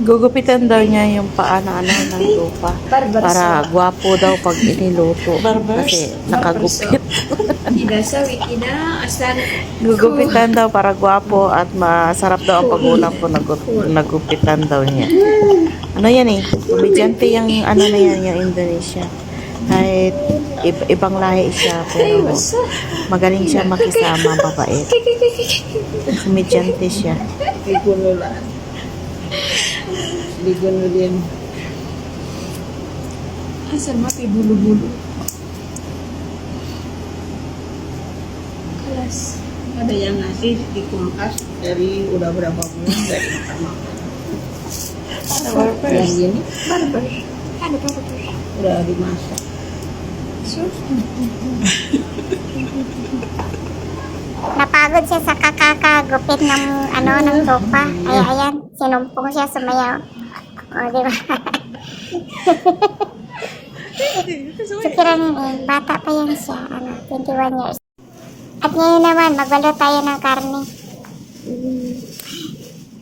Gugupitan daw niya yung paa na ano ng tupa. Para gwapo daw pag iniluto. Kasi nakagupit. Gugupitan daw para gwapo at masarap daw ang pagulam ko nagupitan daw niya. Ano yan eh? Komedyante yung ano na yan, yung Indonesia. Kahit ibang lahi siya, pero magaling siya makisama, mabait. Komedyante siya. Ligon mo din. Asa mati bulu-bulu. Kelas. Ada yang ngasih di kulkas dari udah berapa bulan dari makan. Yang ini barber. Ada barber. Udah dimasak. Napagod siya sa kakakagupit ng ano ng tupa. Ay ayan, sinumpong siya sumayaw. O, di ba? Sukiranin eh, bata pa yan siya, 21 years. At ngayon naman, magbalo tayo ng karne.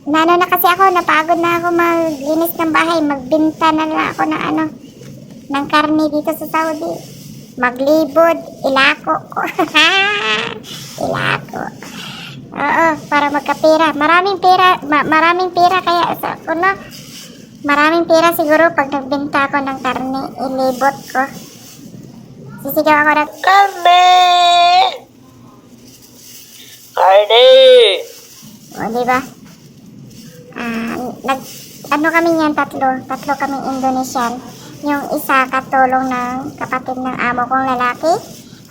Nano na kasi ako, napagod na ako maglinis ng bahay. Magbinta na lang ako ng ng karne dito sa Saudi. Maglibod, ilako ko. Ilako. Oo, para magkapira. Maraming pera kaya sa kuno. Maraming pera siguro pag nagbenta ako ng karne, ilibot ko. Sisigaw ako ng karne! Karne! O, diba? Ano kami yan, tatlo kaming Indonesian. Yung isa katulong ng kapatid ng amo kong lalaki.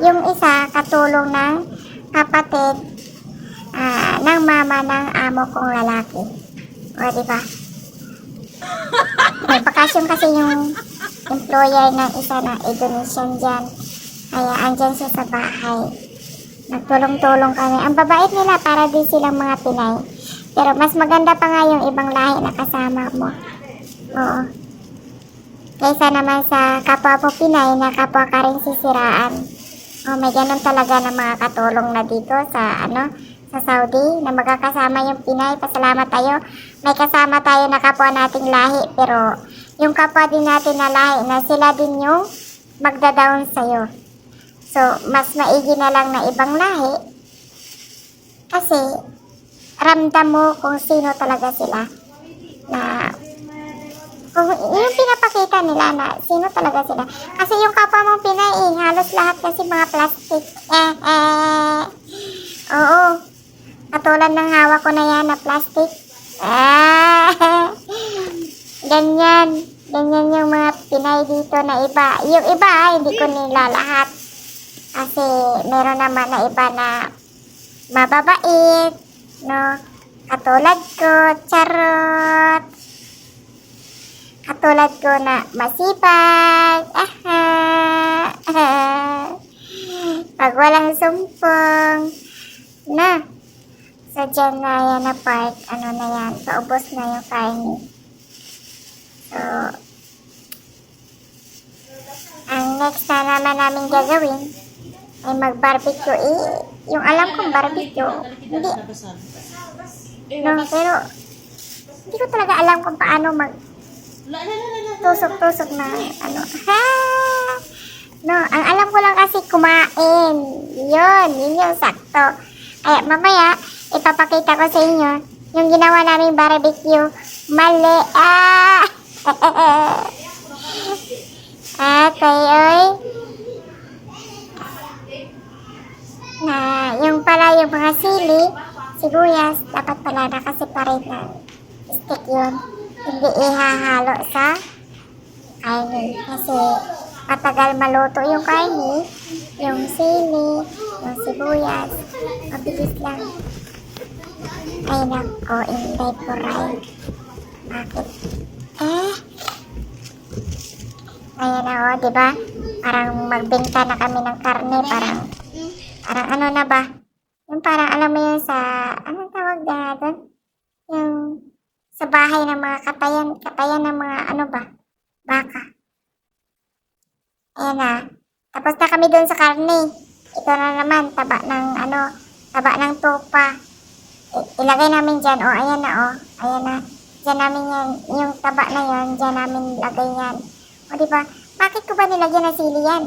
Yung isa katulong ng kapatid ng mama ng amo kong lalaki. O, diba? May bakasyon kasi yung employer ng isa na Indonesian dyan. Kaya andyan siya sa bahay. Nagtulong-tulong kami. Ang babait nila para din silang mga Pinay. Pero mas maganda pa nga yung ibang lahi na kasama mo. Oo. Kaysa naman sa kapwa mo Pinay na kapwa ka rin sisiraan. May ganun talaga ng mga katulong na dito sa sa Saudi na magkakasama yung Pinay. Pasalamat tayo. May kasama tayo na kapwa nating lahi. Pero yung kapwa din natin na lahi na sila din yung magda-down sa'yo. So, mas maigi na lang na ibang lahi. Kasi, ramdam mo kung sino talaga sila. Na, kung yung pinapakita nila na sino talaga sila. Kasi yung kapwa mong Pinay, halos lahat kasi mga plastic. Oo. Katulad ng hawak ko na yan na plastic. Ganyan. Ganyan yung mga Pinay dito na iba. Yung iba, hindi ko nila lahat. Kasi meron naman na iba na mababait, no? Katulad ko, charot. Katulad ko na masipag. Pag walang sumpong. Na. So, dyan na yan na part. Ano na yan. Paubos na yung karne. So, ang next na naman namin gagawin ay mag-barbecue. Yung alam kong barbecue, hindi. No, pero hindi ko talaga alam kung paano tusok-tusok na No, ang alam ko lang kasi kumain. Yun yung sakto. Kaya mamaya, ipapakita ko sa inyo yung ginawa namin barbecue. Mali. Kayoy. Na yung pala yung mga sili, sibuyas, dapat pala nakasiparate na stick yun. Hindi ihahalo sa kainin. Kasi matagal maluto yung kainin, yung sili, yung sibuyas. Mabilis lang. Ay nako, inday po rin. Bakit? Ayan na diba? Parang magbenta na kami ng karne, parang ano na ba? Yung parang alam mo yun sa, anong tawag na doon? Yung sa bahay ng mga katayan ng mga baka. Ayan na. Tapos na kami doon sa karne. Ito na naman, taba ng tupa. Ilagay namin dyan, ayan na. Dyan Diyan namin yan, yung taba na yan, diyan namin lagay yan. O diba? Bakit ko ba nilagyan ng sili yan?